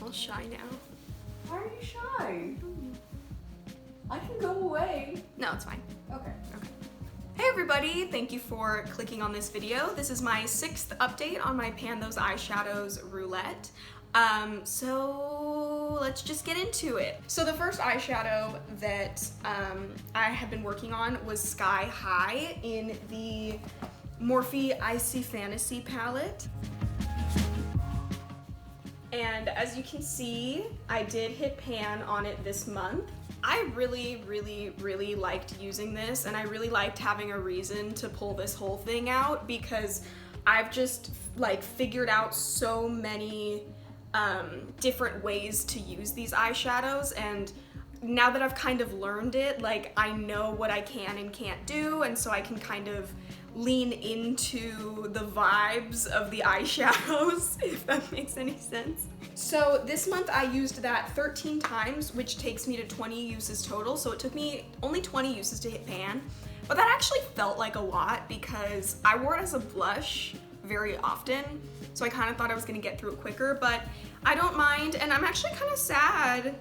all shy now. Why are you shy? I can go away. No, it's fine. Okay. Hey everybody, thank you for clicking on this video. This is my 6th update on my Pan Those Eyeshadows Roulette. So let's just get into it. So the first eyeshadow that I have been working on was Sky High in the Morphe Icy Fantasy palette. And as you can see, I did hit pan on it this month. I really liked using this, and I really liked having a reason to pull this whole thing out because I've just like figured out so many different ways to use these eyeshadows, and now that I've kind of learned it, like I know what I can and can't do, and so I can kind of lean into the vibes of the eyeshadows, if that makes any sense. So this month I used that 13 times, which takes me to 20 uses total, so it took me only 20 uses to hit pan, but that actually felt like a lot because I wore it as a blush very often, so I kind of thought I was gonna get through it quicker, but I don't mind, and I'm actually kind of sad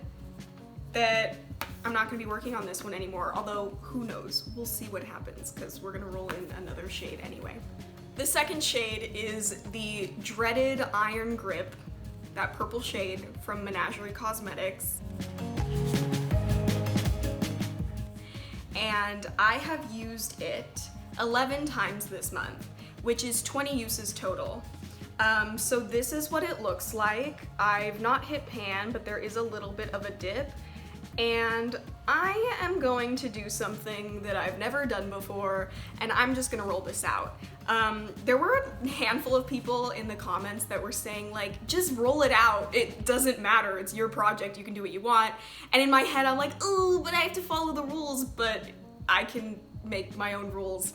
that I'm not gonna be working on this one anymore, although who knows, we'll see what happens because we're gonna roll in another shade anyway. The second shade is the dreaded Iron Grip, that purple shade from Menagerie Cosmetics. And I have used it 11 times this month, which is 20 uses total. So this is what it looks like. I've not hit pan, but there is a little bit of a dip. And I am going to do something that I've never done before, and I'm just gonna roll this out. There were a handful of people in the comments that were saying like, just roll it out, it doesn't matter, it's your project, you can do what you want. And in my head I'm like, oh, but I have to follow the rules, but I can make my own rules.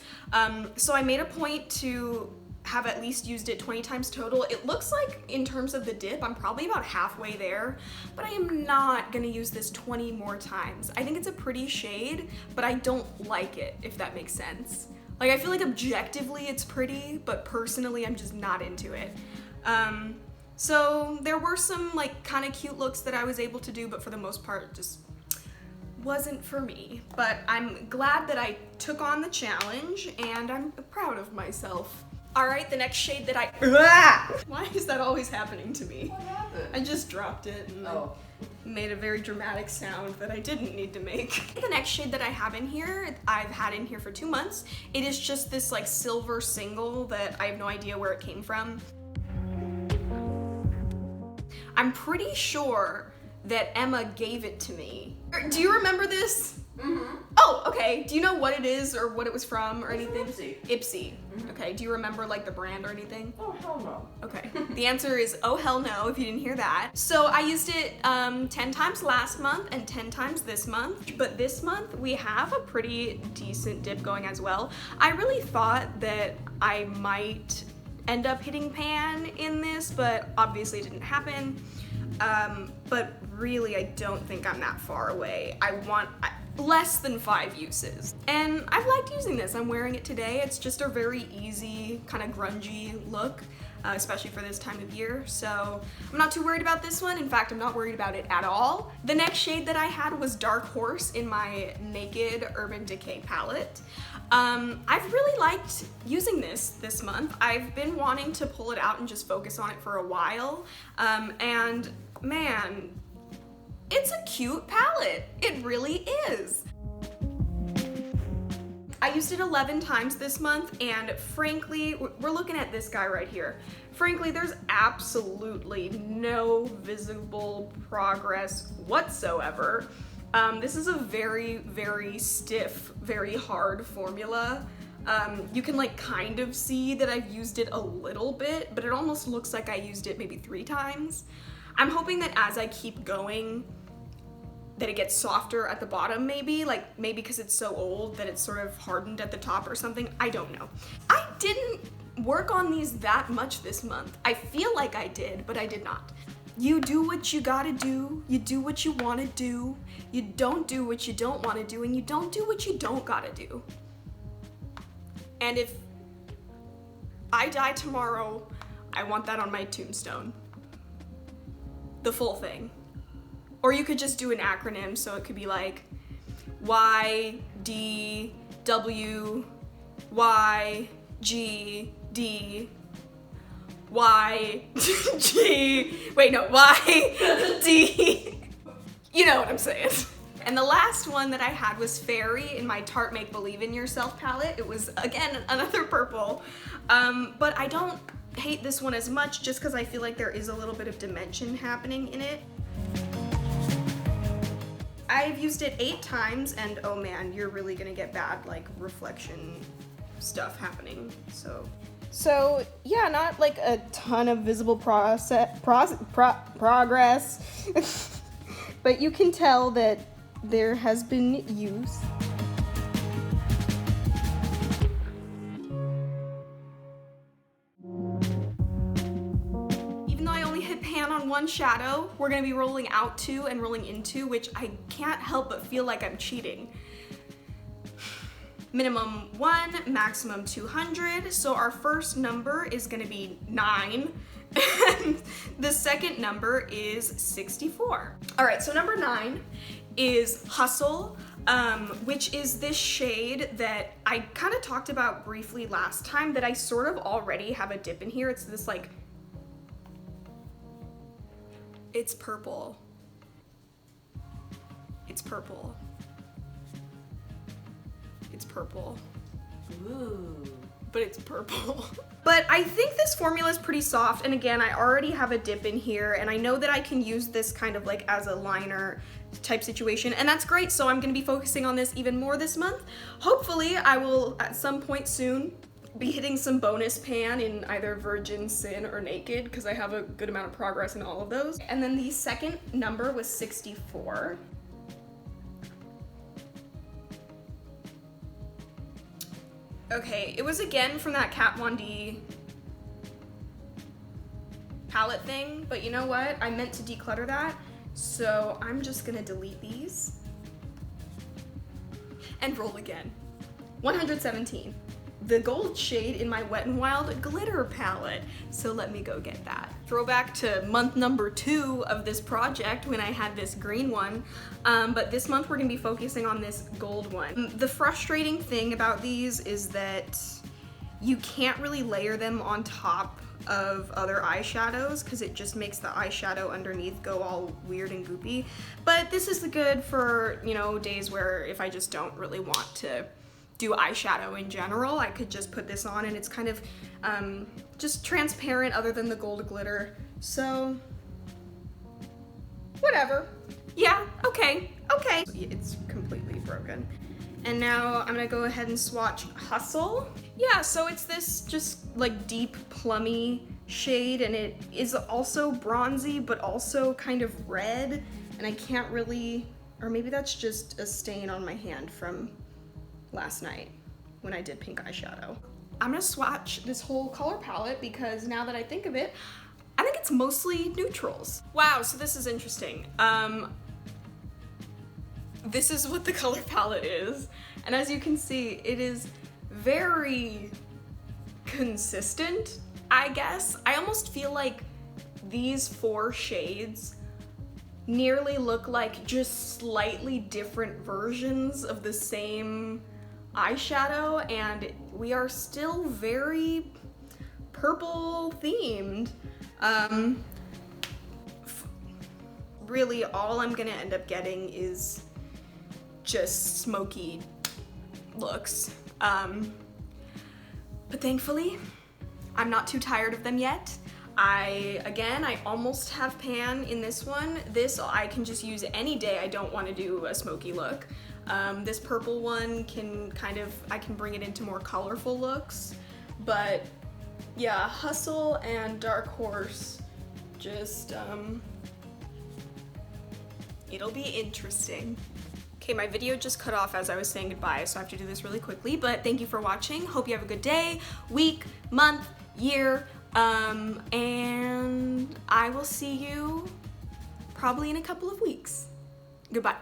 So I made a point to have at least used it 20 times total. It looks like in terms of the dip, I'm probably about halfway there, but I am not gonna use this 20 more times. I think it's a pretty shade, but I don't like it, if that makes sense. Like, I feel like objectively it's pretty, but personally I'm just not into it. So there were some like kind of cute looks that I was able to do, but for the most part, it just wasn't for me. But I'm glad that I took on the challenge, and I'm proud of myself. All right, the next shade that Why is that always happening to me? What happened? I just dropped it and made a very dramatic sound that I didn't need to make. The next shade that I have in here, I've had in here for 2 months. It is just this like silver single that I have no idea where it came from. I'm pretty sure that Emma gave it to me. Do you remember this? Mm-hmm. Oh, okay. Do you know what it is or what it was from or anything? Ipsy. Ipsy. Mm-hmm. Okay. Do you remember like the brand or anything? Oh, hell no. Okay. The answer is oh hell no, if you didn't hear that. So I used it 10 times last month and 10 times this month, but this month we have a pretty decent dip going as well. I really thought that I might end up hitting pan in this, but obviously it didn't happen. But really I don't think I'm that far away. I want less than 5 uses. And I've liked using this. I'm wearing it today. It's just a very easy, kind of grungy look, especially for this time of year. So I'm not too worried about this one. In fact, I'm not worried about it at all. The next shade that I had was Dark Horse in my Naked Urban Decay palette. I've really liked using this month. I've been wanting to pull it out and just focus on it for a while. And man, it's a cute palette. It really is. I used it 11 times this month, and frankly, we're looking at this guy right here. Frankly, there's absolutely no visible progress whatsoever. This is a very stiff, very hard formula. You can like kind of see that I've used it a little bit, but it almost looks like I used it maybe 3 times. I'm hoping that as I keep going, that it gets softer at the bottom maybe because it's so old that it's sort of hardened at the top or something. I don't know. I didn't work on these that much this month. I feel like I did, but I did not. You do what you gotta do, you do what you wanna do, you don't do what you don't wanna do, and you don't do what you don't gotta do. And if I die tomorrow, I want that on my tombstone. the full thing. Or you could just do an acronym, so it could be like Y, D, W, Y, G, D, Y, G, wait, no, Y, D. You know what I'm saying. And the last one that I had was Fairy in my Tarte Make Believe in Yourself palette. It was, again, another purple. But I don't hate this one as much just because I feel like there is a little bit of dimension happening in it. I've used it 8 times, and oh man, you're really gonna get bad like reflection stuff happening. So yeah, not like a ton of visible progress, but you can tell that there has been use. Even though I only hit pan on one shadow, we're gonna be rolling out 2 and rolling in 2, which I can't help but feel like I'm cheating. Minimum 1, maximum 200. So our first number is gonna be 9. And the second number is 64. All right, so number 9 is Hustle, which is this shade that I kind of talked about briefly last time that I sort of already have a dip in here. It's this like, it's purple. It's purple. It's purple. Ooh. But it's purple. But I think this formula is pretty soft, and again, I already have a dip in here, and I know that I can use this kind of like as a liner type situation, and that's great, so I'm gonna be focusing on this even more this month. Hopefully, I will, at some point soon, be hitting some bonus pan in either Virgin, Sin, or Naked, because I have a good amount of progress in all of those. And then the second number was 64. Okay, it was again from that Kat Von D palette thing, but you know what? I meant to declutter that, so I'm just gonna delete these and roll again. 117. The gold shade in my Wet n Wild glitter palette, so let me go get that. Throwback to month number 2 of this project when I had this green one, but this month we're gonna be focusing on this gold one. The frustrating thing about these is that you can't really layer them on top of other eyeshadows because it just makes the eyeshadow underneath go all weird and goopy. But this is good for, you know, days where if I just don't really want to do eyeshadow in general, I could just put this on and it's kind of just transparent other than the gold glitter. So, whatever. Yeah, okay. It's completely broken. And now I'm gonna go ahead and swatch Hustle. Yeah, so it's this just like deep plummy shade, and it is also bronzy but also kind of red, and I can't really, or maybe that's just a stain on my hand from last night when I did pink eyeshadow. I'm gonna swatch this whole color palette because now that I think of it, I think it's mostly neutrals. Wow, so this is interesting. This is what the color palette is, and as you can see, it is very consistent, I guess. I almost feel like these 4 shades nearly look like just slightly different versions of the same eyeshadow, and we are still very purple themed. Really all I'm gonna end up getting is just smoky looks. But thankfully, I'm not too tired of them yet. I almost have pan in this one. This I can just use any day I don't want to do a smoky look. This purple one I can bring it into more colorful looks. But yeah, Hustle and Dark Horse, just, it'll be interesting. Okay, my video just cut off as I was saying goodbye, so I have to do this really quickly, but thank you for watching. Hope you have a good day, week, month, year, and I will see you probably in a couple of weeks. Goodbye.